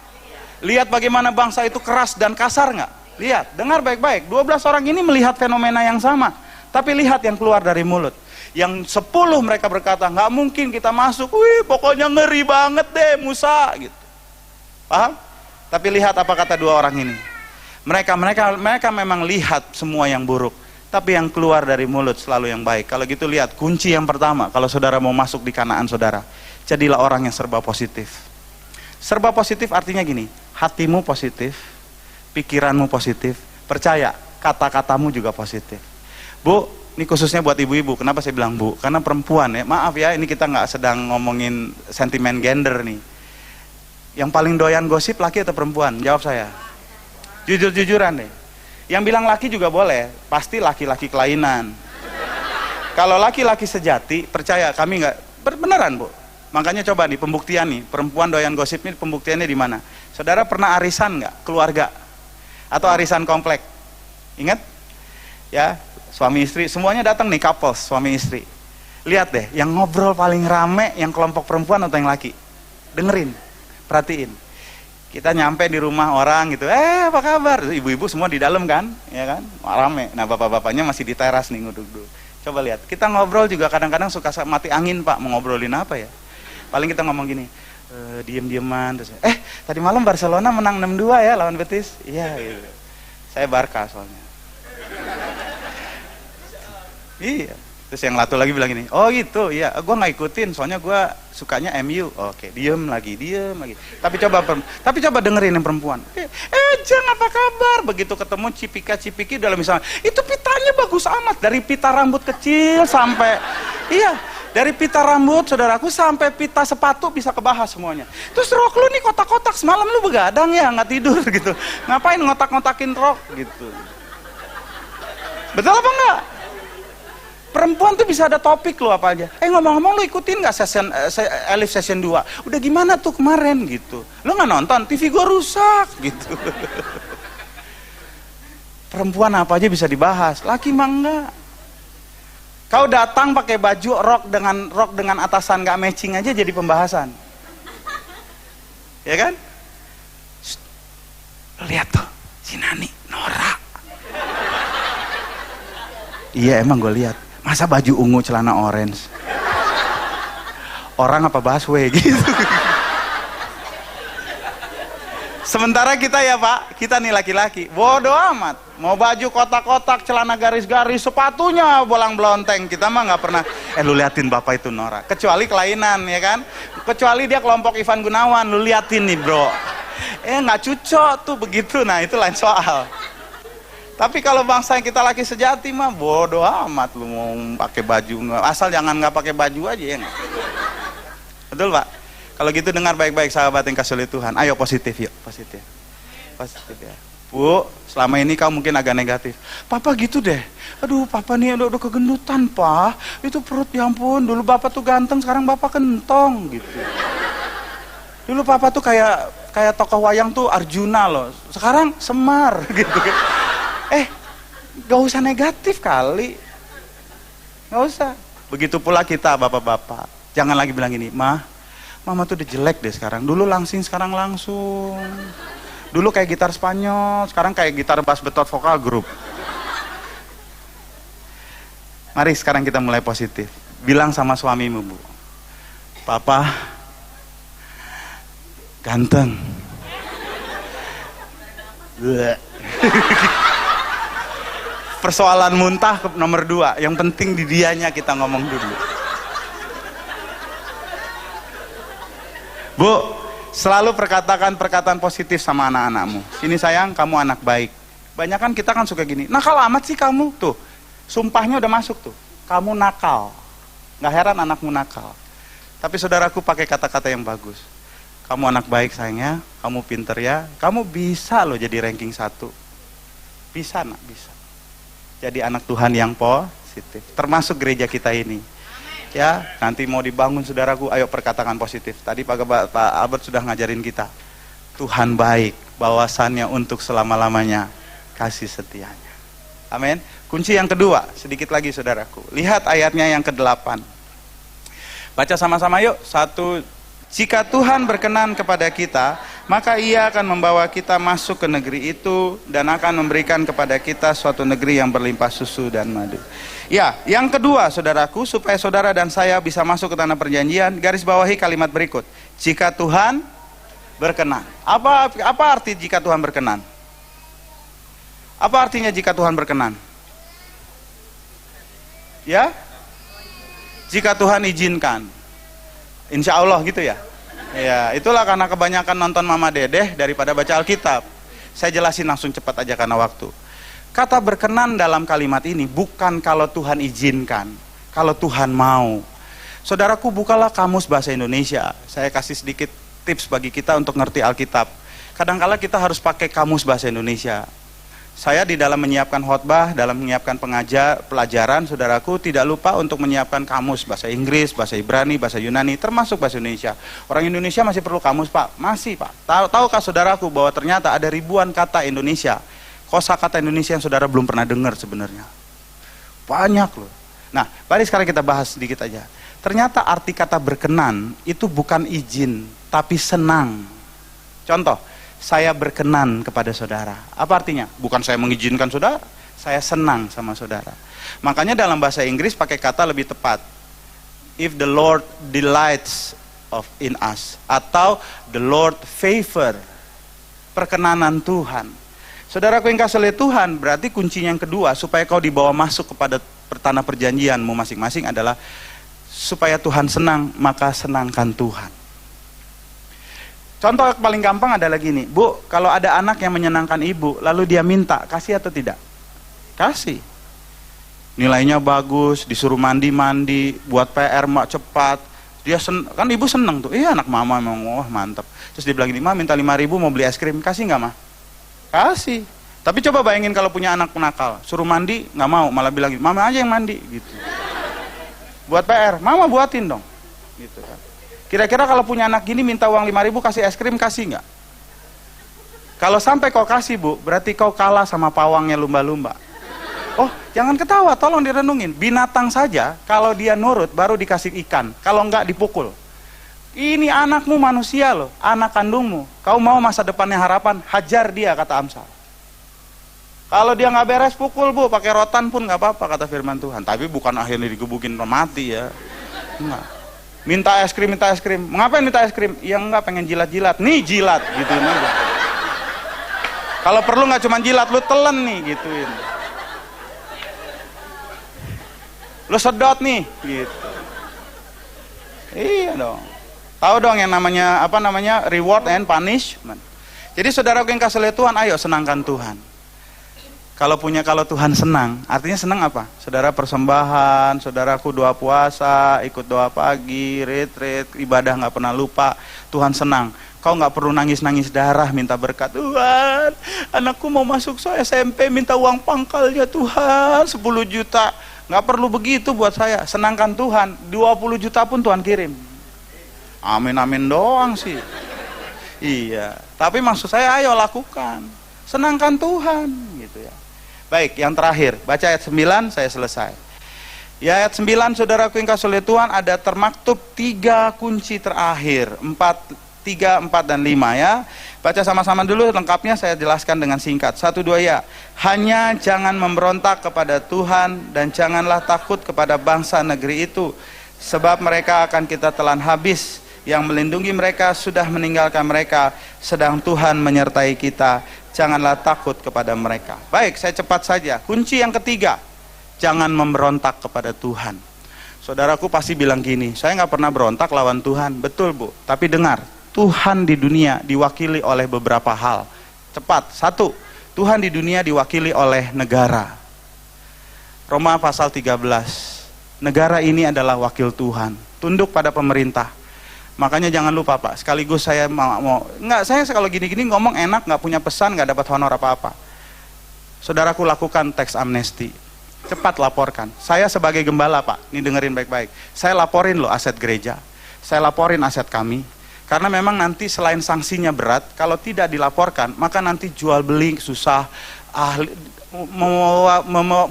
S1: Lihat bagaimana bangsa itu keras dan kasar nggak? Lihat, dengar baik-baik. 12 orang ini melihat fenomena yang sama. Tapi lihat yang keluar dari mulut. Yang 10 mereka berkata, nggak mungkin kita masuk. Wih, pokoknya ngeri banget deh Musa. Gitu. Paham? Tapi lihat apa kata 2 orang ini. Mereka memang lihat semua yang buruk. Tapi yang keluar dari mulut selalu yang baik. Kalau gitu lihat, kunci yang pertama, kalau saudara mau masuk di Kanaan saudara, jadilah orang yang serba positif. Serba positif artinya gini, hatimu positif, pikiranmu positif, percaya, kata-katamu juga positif. Bu, ini khususnya buat ibu-ibu, kenapa saya bilang bu? Karena perempuan ya, maaf ya, ini kita nggak sedang ngomongin sentimen gender nih. Yang paling doyan gosip laki atau perempuan? Jawab saya. Jujur-jujuran deh. Yang bilang laki juga boleh, pasti laki-laki kelainan. Kalau laki-laki sejati, percaya kami nggak, beneran bu. Makanya coba nih pembuktian nih, perempuan doyan gosip nih pembuktiannya di mana? Saudara pernah arisan nggak, keluarga? Atau arisan komplek? Ingat? Ya, suami istri, semuanya datang nih couples, suami istri. Lihat deh, yang ngobrol paling rame, yang kelompok perempuan atau yang laki? Dengerin, perhatiin. Kita nyampe di rumah orang gitu, apa kabar? Ibu-ibu semua di dalam kan, ya kan, rame. Nah bapak-bapaknya masih di teras nih nguduk-nguduk. Coba lihat, kita ngobrol juga kadang-kadang suka mati angin pak, mau ngobrolin apa ya? Paling kita ngomong gini, diem-dieman, terus, tadi malam Barcelona menang 6-2 ya lawan Betis? Iya gitu. Saya Barca soalnya. Iya. Terus yang satu lagi bilang gini, oh gitu, ya, gue nggak ikutin, soalnya gue sukanya MU. Oke, diem lagi. Tapi coba dengerin yang perempuan. Jeng apa kabar? Begitu ketemu cipika-cipiki dalam misalnya, itu pitanya bagus amat, dari pita rambut kecil sampai, dari pita rambut saudaraku sampai pita sepatu bisa kebahas semuanya. Terus rok lu nih kotak-kotak, semalam lu begadang ya, nggak tidur gitu. Ngapain ngotak-ngotakin rok gitu? Betul apa enggak? Perempuan tuh bisa ada topik lo apa aja. Ngomong-ngomong lo ikutin nggak Elif session 2? Udah gimana tuh kemarin gitu? Lo nggak nonton? TV gue rusak gitu. Perempuan apa aja bisa dibahas, laki mah enggak. Kau datang pakai baju rok dengan atasan gak matching aja jadi pembahasan. Ya kan? Shh. Lihat tuh, si Nani, norak. Iya emang gue lihat. Masa baju ungu celana orange? Orang apa busway gitu. Sementara kita ya Pak, kita nih laki-laki, bodoh amat. Mau baju kotak-kotak, celana garis-garis, sepatunya bolang-blonteng. Kita mah nggak pernah, lu liatin bapak itu norak. Kecuali kelainan ya kan. Kecuali dia kelompok Ivan Gunawan, lu liatin nih bro. Nggak cucok tuh begitu, nah itu lain soal. Tapi kalau bangsa yang kita laki sejati mah bodoh amat. Lu mau pakai baju, asal jangan nggak pakai baju aja ya nggak. Betul Pak? Kalau gitu dengar baik-baik sahabat yang kasih oleh Tuhan. Ayo positif yuk, positif. Positif ya. Bu, selama ini kau mungkin agak negatif. Papa gitu deh. Aduh, papa nih udah kegendutan, Pak. Itu perut ya ampun. Dulu bapak tuh ganteng, sekarang bapak kentong gitu. Dulu papa tuh kayak tokoh wayang tuh Arjuna loh. Sekarang Semar gitu. Gak usah negatif kali. Gak usah. Begitu pula kita bapak-bapak. Jangan lagi bilang gini, Mama tuh udah jelek deh sekarang. Dulu langsing, sekarang langsung. Dulu kayak gitar Spanyol, sekarang kayak gitar bass betot vokal grup. Mari sekarang kita mulai positif. Bilang sama suamimu, Bu. Papa ganteng. Persoalan muntah nomor 2. Yang penting di dianya kita ngomong dulu. Bu, selalu perkataan positif sama anak-anakmu. Sini sayang, kamu anak baik. Banyakan kita kan suka gini, nakal amat sih kamu. Tuh, sumpahnya udah masuk tuh. Kamu nakal. Gak heran anakmu nakal. Tapi saudaraku pakai kata-kata yang bagus. Kamu anak baik sayangnya, kamu pinter ya. Kamu bisa loh jadi ranking 1. Bisa nak, bisa. Jadi anak Tuhan yang positif. Termasuk gereja kita ini. Ya, nanti mau dibangun saudaraku, ayo perkatakan positif. Tadi Pak Albert sudah ngajarin kita. Tuhan baik, bahwasannya untuk selama-lamanya kasih setianya. Amin. Kunci yang kedua, sedikit lagi saudaraku. Lihat ayatnya yang ke-8. Baca sama-sama yuk. 1. Jika Tuhan berkenan kepada kita, maka Ia akan membawa kita masuk ke negeri itu dan akan memberikan kepada kita suatu negeri yang berlimpah susu dan madu. Ya, yang kedua saudaraku, supaya saudara dan saya bisa masuk ke tanah perjanjian, garis bawahi kalimat berikut. Jika Tuhan berkenan. Apa arti jika Tuhan berkenan? Apa artinya jika Tuhan berkenan? Ya? Jika Tuhan izinkan. Insya Allah gitu ya. Ya, itulah karena kebanyakan nonton Mama Dedeh daripada baca Alkitab. Saya jelasin langsung cepat aja karena waktu. Kata berkenan dalam kalimat ini bukan kalau Tuhan izinkan, kalau Tuhan mau. Saudaraku, bukalah kamus bahasa Indonesia. Saya kasih sedikit tips bagi kita untuk ngerti Alkitab. Kadang-kala kita harus pakai kamus bahasa Indonesia. Saya di dalam menyiapkan khotbah, dalam menyiapkan pelajaran, saudaraku tidak lupa untuk menyiapkan kamus bahasa Inggris, bahasa Ibrani, bahasa Yunani, termasuk bahasa Indonesia. Orang Indonesia masih perlu kamus, Pak? Masih, Pak. Tahukah saudaraku bahwa ternyata ada ribuan kata Indonesia, kosakata Indonesia yang saudara belum pernah dengar sebenarnya. Banyak loh. Nah, mari sekarang kita bahas sedikit aja. Ternyata arti kata berkenan itu bukan izin, tapi senang. Contoh, saya berkenan kepada saudara. Apa artinya? Bukan saya mengizinkan saudara, saya senang sama saudara. Makanya dalam bahasa Inggris pakai kata lebih tepat. If the Lord delights in us, atau the Lord favor, perkenanan Tuhan. Saudaraku yang kasih oleh Tuhan, berarti kuncinya yang kedua supaya kau dibawa masuk kepada tanah perjanjianmu masing-masing adalah supaya Tuhan senang, maka senangkan Tuhan. Contoh paling gampang adalah gini, Bu, kalau ada anak yang menyenangkan ibu, lalu dia minta, kasih atau tidak? Kasih. Nilainya bagus, disuruh mandi-mandi, buat PR mak cepat, kan ibu seneng tuh, iya anak mama memang, wah mantap. Terus dia bilang gini, Ma minta 5.000 mau beli es krim, kasih nggak Ma? Kasih. Tapi coba bayangin kalau punya anak nakal, suruh mandi, nggak mau, malah bilang gini, Mama aja yang mandi, gitu. Buat PR, Mama buatin dong, gitu kan. Kira-kira kalau punya anak gini minta uang 5.000 kasih es krim, kasih nggak? Kalau sampai kau kasih Bu, berarti kau kalah sama pawangnya lumba-lumba. Oh, jangan ketawa, tolong direnungin. Binatang saja, kalau dia nurut baru dikasih ikan, kalau enggak dipukul. Ini anakmu manusia loh, anak kandungmu. Kau mau masa depannya harapan, hajar dia, kata Amsal. Kalau dia nggak beres, pukul Bu, pakai rotan pun nggak apa-apa, kata firman Tuhan. Tapi bukan akhirnya digebukin mati ya. Enggak. Minta es krim. Ngapain minta es krim? Ya enggak, pengen jilat-jilat. Nih jilat, gituin aja. Kalau perlu nggak cuma jilat, lu telan nih, gituin. Lu sedot nih, gitu. Iya dong. Tahu dong yang namanya reward and punishment. Jadi saudara yang kasih oleh Tuhan, ayo senangkan Tuhan. Kalau Tuhan senang, artinya senang apa? Saudara persembahan, saudaraku doa puasa, ikut doa pagi, retreat, ibadah nggak pernah lupa, Tuhan senang. Kau nggak perlu nangis-nangis darah minta berkat. Tuhan, anakku mau masuk SMP minta uang pangkalnya Tuhan 10 juta. Nggak perlu begitu buat saya. Senangkan Tuhan, 20 juta pun Tuhan kirim. Amin doang sih. Iya, tapi maksud saya ayo lakukan. Senangkan Tuhan gitu ya. Baik, yang terakhir, baca ayat 9, saya selesai. Ya, ayat 9, saudaraku yang kasih oleh Tuhan, ada termaktub 3 kunci terakhir, 3, 4, dan 5 ya. Baca sama-sama dulu, lengkapnya saya jelaskan dengan singkat. 1, 2 ya. Hanya jangan memberontak kepada Tuhan dan janganlah takut kepada bangsa negeri itu, sebab mereka akan kita telan habis. Yang melindungi mereka sudah meninggalkan mereka, sedang Tuhan menyertai kita. Janganlah takut kepada mereka. Baik, saya cepat saja. Kunci yang ketiga, jangan memberontak kepada Tuhan. Saudaraku pasti bilang gini, saya nggak pernah berontak lawan Tuhan. Betul Bu, tapi dengar, Tuhan di dunia diwakili oleh beberapa hal. Cepat, 1, Tuhan di dunia diwakili oleh negara. Roma pasal 13, negara ini adalah wakil Tuhan, tunduk pada pemerintah. Makanya jangan lupa Pak, sekaligus saya saya kalau gini-gini ngomong enak, nggak punya pesan, nggak dapat honor apa-apa. Saudaraku lakukan teks amnesti, cepat laporkan. Saya sebagai gembala Pak, ini dengerin baik-baik, saya laporin loh aset gereja, saya laporin aset kami, karena memang nanti selain sanksinya berat, kalau tidak dilaporkan, maka nanti jual beli susah,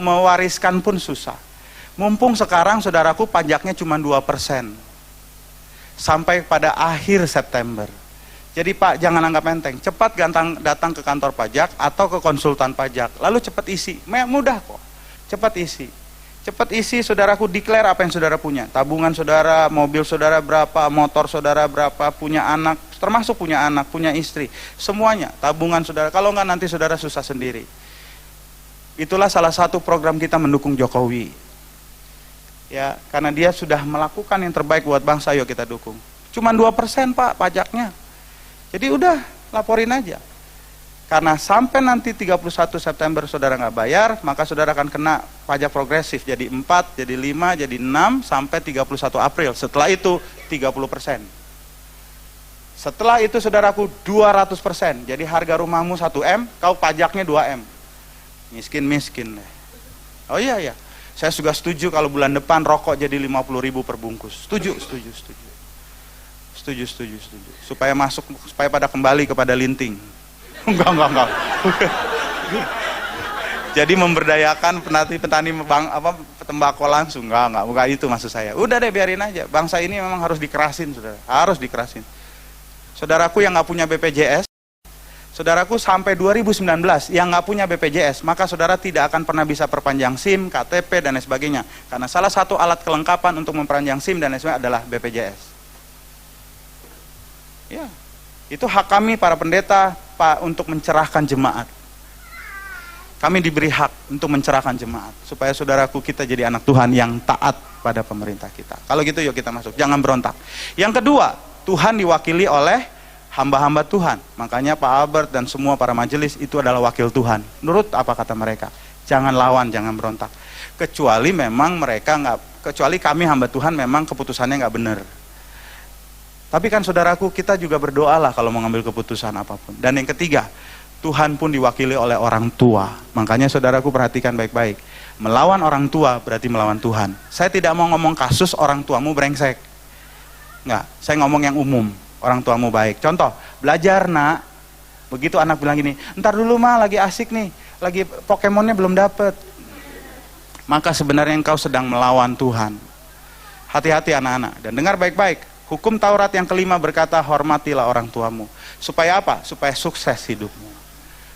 S1: mewariskan pun susah. Mumpung sekarang saudaraku pajaknya cuma 2%. Sampai pada akhir September. Jadi Pak, jangan anggap enteng. Cepat datang ke kantor pajak atau ke konsultan pajak. Lalu cepat isi. Mudah kok. Cepat isi. Cepat isi, saudaraku declare apa yang saudara punya. Tabungan saudara, mobil saudara berapa, motor saudara berapa, punya anak, termasuk punya anak, punya istri. Semuanya, tabungan saudara. Kalau enggak nanti saudara susah sendiri. Itulah salah satu program kita mendukung Jokowi. Ya, karena dia sudah melakukan yang terbaik buat bangsa, yuk kita dukung. Cuman 2% Pak pajaknya. Jadi udah, laporin aja. Karena sampai nanti 31 September saudara nggak bayar, maka saudara akan kena pajak progresif. Jadi 4, jadi 5, jadi 6, sampai 31 April. Setelah itu 30%. Setelah itu saudaraku 200%. Jadi harga rumahmu 1M, kau pajaknya 2M. Miskin deh. Oh iya. Saya juga setuju kalau bulan depan rokok jadi 50.000 per bungkus. Setuju. Supaya pada kembali kepada linting. Enggak. Jadi memberdayakan petani tembakau langsung. Enggak itu maksud saya. Udah deh, biarin aja. Bangsa ini memang harus dikerasin, Saudara. Harus dikerasin. Saudaraku yang nggak punya BPJS, saudaraku sampai 2019 yang nggak punya BPJS, maka saudara tidak akan pernah bisa perpanjang SIM, KTP, dan lain sebagainya. Karena salah satu alat kelengkapan untuk memperpanjang SIM dan lain sebagainya adalah BPJS. Ya, itu hak kami para pendeta Pak untuk mencerahkan jemaat. Kami diberi hak untuk mencerahkan jemaat supaya saudaraku kita jadi anak Tuhan yang taat pada pemerintah kita. Kalau gitu yuk kita masuk, jangan berontak. Yang kedua, Tuhan diwakili oleh hamba-hamba Tuhan. Makanya Pak Albert dan semua para majelis itu adalah wakil Tuhan. Nurut apa kata mereka? Jangan lawan, jangan berontak. Kecuali kami hamba Tuhan memang keputusannya nggak benar. Tapi kan saudaraku, kita juga berdoalah kalau mau ngambil keputusan apapun. Dan yang ketiga, Tuhan pun diwakili oleh orang tua. Makanya saudaraku perhatikan baik-baik. Melawan orang tua berarti melawan Tuhan. Saya tidak mau ngomong kasus orang tuamu brengsek. Nggak, saya ngomong yang umum. Orang tuamu baik. Contoh, belajar nak, Begitu anak bilang gini, ntar dulu mah lagi asik nih, lagi Pokemonnya belum dapet. Maka sebenarnya engkau sedang melawan Tuhan. Hati-hati anak-anak, dan dengar baik-baik. Hukum Taurat yang kelima berkata, hormatilah orang tuamu. Supaya apa? Supaya sukses hidupmu.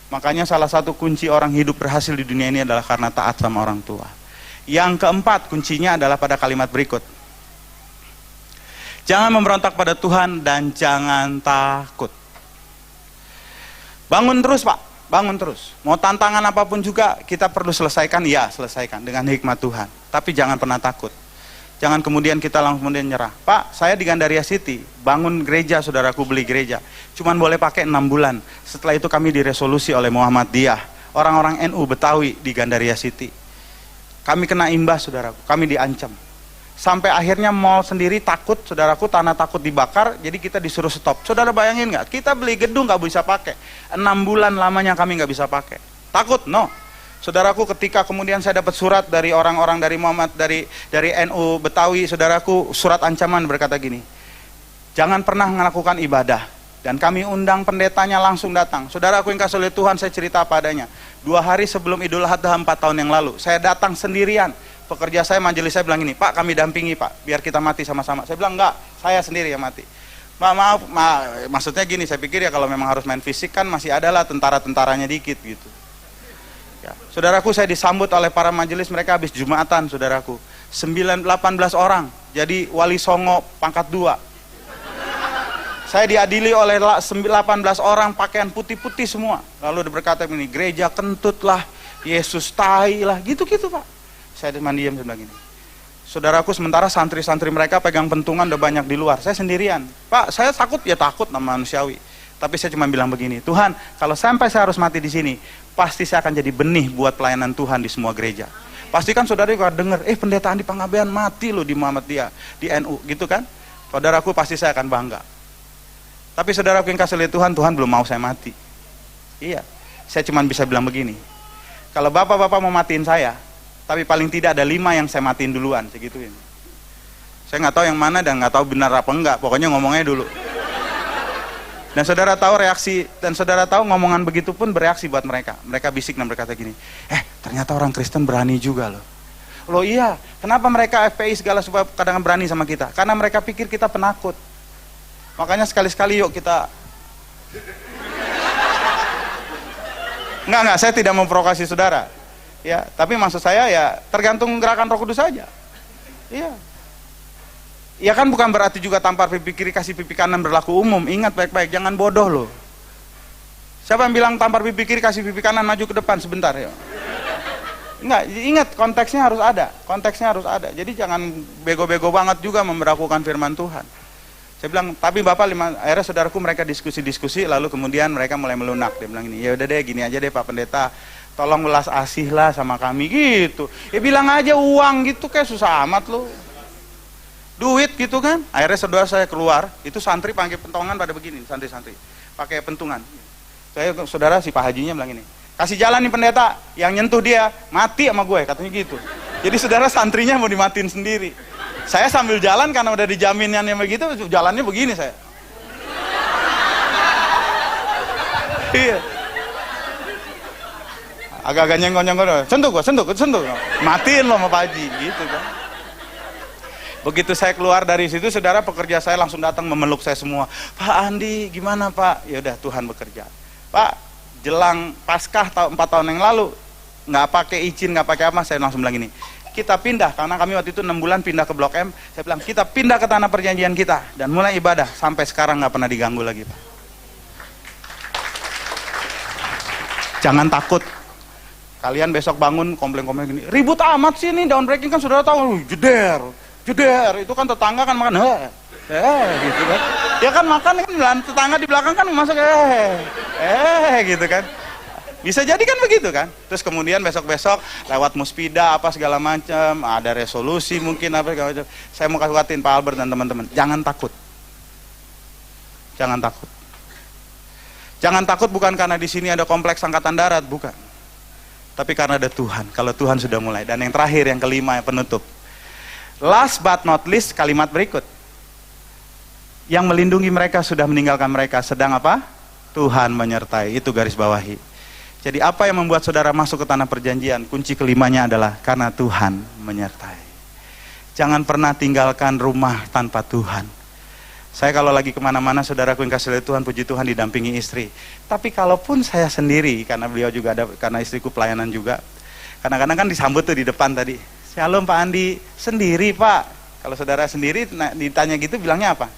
S1: Makanya salah satu kunci orang hidup berhasil di dunia ini adalah karena taat sama orang tua. Yang keempat, kuncinya adalah pada kalimat berikut. Jangan memberontak pada Tuhan dan jangan takut. Bangun terus Pak, bangun terus. Mau tantangan apapun juga kita perlu selesaikan, ya selesaikan dengan hikmat Tuhan. Tapi jangan pernah takut. Jangan kemudian kita langsung kemudian nyerah. Pak, saya di Gandaria City, bangun gereja, saudaraku beli gereja. Cuman boleh pakai 6 bulan. Setelah itu kami diresolusi oleh Muhammadiyah, orang-orang NU Betawi di Gandaria City. Kami kena imbas, saudaraku, kami diancam. Sampai akhirnya mall sendiri takut, saudaraku, tanah takut dibakar, jadi kita disuruh stop. Saudara bayangin nggak? Kita beli gedung nggak bisa pakai. 6 bulan lamanya kami nggak bisa pakai. Takut? No. Saudaraku, ketika kemudian saya dapat surat dari orang-orang dari dari NU Betawi, saudaraku, surat ancaman berkata gini, jangan pernah melakukan ibadah. Dan kami undang pendetanya langsung datang. Saudaraku yang kasih oleh Tuhan, saya cerita apa adanya. 2 hari sebelum Idul Adha 4 tahun yang lalu, saya datang sendirian. Pekerja saya, majelis saya bilang gini, Pak kami dampingi Pak, biar kita mati sama-sama. Saya bilang enggak, saya sendiri yang mati. Maaf, maksudnya gini, saya pikir ya kalau memang harus main fisik kan masih adalah tentara-tentaranya dikit gitu. Ya. Saudaraku, saya disambut oleh para majelis, mereka habis Jumatan, saudaraku. 18 orang, jadi wali songo pangkat 2. Saya diadili oleh 18 orang pakaian putih-putih semua. Lalu berkata begini, gereja kentut lah, Yesus tai lah, gitu-gitu Pak. Saya diam, saya bilang gini. Saudaraku, sementara santri-santri mereka pegang pentungan udah banyak di luar. Saya sendirian. Pak, saya takut, ya takut nama manusiawi. Tapi saya cuma bilang begini, Tuhan, kalau sampai saya harus mati di sini, pasti saya akan jadi benih buat pelayanan Tuhan di semua gereja. Pasti kan saudara juga dengar, pendeta Andi Panggabean mati loh di Muhammadiyah, di NU, gitu kan? Saudaraku, pasti saya akan bangga. Tapi saudaraku yang kasih oleh Tuhan, Tuhan belum mau saya mati. Iya, saya cuma bisa bilang begini, kalau bapak-bapak mau matiin saya, tapi paling tidak ada 5 yang saya matiin duluan, segituin. Saya nggak tahu yang mana dan nggak tahu benar apa enggak, pokoknya ngomongnya dulu. Dan saudara tahu reaksi, dan saudara tahu ngomongan begitu pun bereaksi buat mereka. Mereka bisik dan berkata gini, ternyata orang Kristen berani juga loh. Loh iya, kenapa mereka FPI segala supaya kadang berani sama kita? Karena mereka pikir kita penakut. Makanya sekali-sekali yuk kita... Enggak, saya tidak memprovokasi saudara. Ya, tapi maksud saya ya tergantung gerakan Roh Kudus saja. Iya. Ya kan bukan berarti juga tampar pipi kiri kasih pipi kanan berlaku umum. Ingat baik-baik, jangan bodoh loh. Siapa yang bilang tampar pipi kiri kasih pipi kanan maju ke depan sebentar ya? Enggak, ingat konteksnya harus ada. Konteksnya harus ada. Jadi jangan bego-bego banget juga memberlakukan firman Tuhan. Saya bilang, tapi Bapak, akhirnya saudaraku mereka diskusi-diskusi, lalu kemudian mereka mulai melunak. Dia bilang gini, ya udah deh gini aja deh Pak Pendeta, tolong belas asih lah sama kami gitu. Ya bilang aja uang gitu, kayak susah amat loh. Duit gitu kan. Akhirnya saudara saya keluar, itu santri pakai pentongan pada begini, santri-santri. Pakai pentungan. Saudara si Pak Hajinya bilang gini, kasih jalan nih pendeta, yang nyentuh dia, mati sama gue, katanya gitu. Jadi saudara santrinya mau dimatiin sendiri. Saya sambil jalan karena udah dijamin yang begitu, jalannya begini saya. Iya. Agak-agak nyenggol-nyenggol, sentuh, matiin lo sama Pak Haji, gitu kan. Begitu saya keluar dari situ, saudara pekerja saya langsung datang memeluk saya semua. Pak Andi, gimana Pak? Ya udah, Tuhan bekerja. Pak, jelang Paskah 4 tahun yang lalu, nggak pakai izin, nggak pakai apa, saya langsung bilang gini, kita pindah, karena kami waktu itu 6 bulan pindah ke Blok M, saya bilang kita pindah ke tanah perjanjian kita, dan mulai ibadah, sampai sekarang nggak pernah diganggu lagi Pak. Jangan takut. Kalian besok bangun komplain-komplain gini, ribut amat sih ini, down breaking kan saudara tahu, jeder, itu kan tetangga kan makan, gitu kan. Ya kan makan kan, tetangga di belakang kan masak, gitu kan. Bisa jadi kan begitu kan. Terus kemudian besok-besok lewat muspida apa segala macam, ada resolusi mungkin apa segala macam. Saya mau kuatin Pak Albert dan teman-teman, jangan takut. Jangan takut. Jangan takut bukan karena di sini ada kompleks angkatan darat, bukan. Tapi karena ada Tuhan. Kalau Tuhan sudah mulai. Dan yang terakhir, yang kelima, yang penutup. Last but not least, kalimat berikut. Yang melindungi mereka sudah meninggalkan mereka, sedang apa? Tuhan menyertai. Itu garis bawahi. Jadi apa yang membuat saudara masuk ke tanah perjanjian? Kunci kelimanya adalah karena Tuhan menyertai. Jangan pernah tinggalkan rumah tanpa Tuhan. Saya kalau lagi kemana-mana, saudaraku yang kasih oleh Tuhan, puji Tuhan didampingi istri. Tapi kalaupun saya sendiri, karena beliau juga ada, karena istriku pelayanan juga, kadang-kadang kan disambut tuh di depan tadi. Shalom Pak Andi, sendiri Pak. Kalau saudara sendiri ditanya gitu bilangnya apa?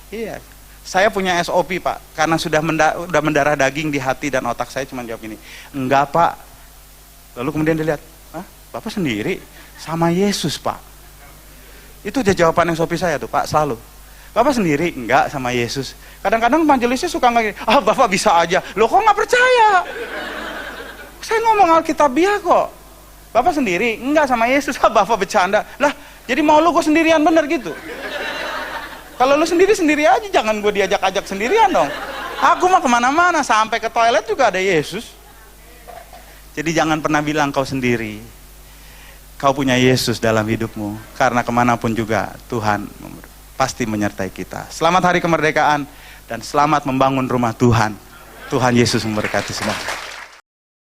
S1: Iya, saya punya SOP Pak, karena sudah mendarah daging di hati dan otak saya cuma jawab gini, enggak Pak. Lalu kemudian dilihat, hah? Bapak sendiri? Sama Yesus Pak. Itu aja jawaban SOP saya tuh Pak, selalu. Bapak sendiri? Enggak, sama Yesus. Kadang-kadang majelisnya suka nggak gini, Bapak bisa aja. Loh kok nggak percaya? Saya ngomong Alkitabiah kok. Bapak sendiri? Enggak, sama Yesus. Bapak bercanda. Lah, jadi mau lu gue sendirian bener gitu? Kalau lu sendiri aja, jangan gue diajak-ajak sendirian dong. Aku mah kemana-mana, sampai ke toilet juga ada Yesus. Jadi jangan pernah bilang kau sendiri. Kau punya Yesus dalam hidupmu. Karena kemanapun juga Tuhan pasti menyertai kita. Selamat hari kemerdekaan dan selamat membangun rumah Tuhan. Tuhan Yesus memberkati semua.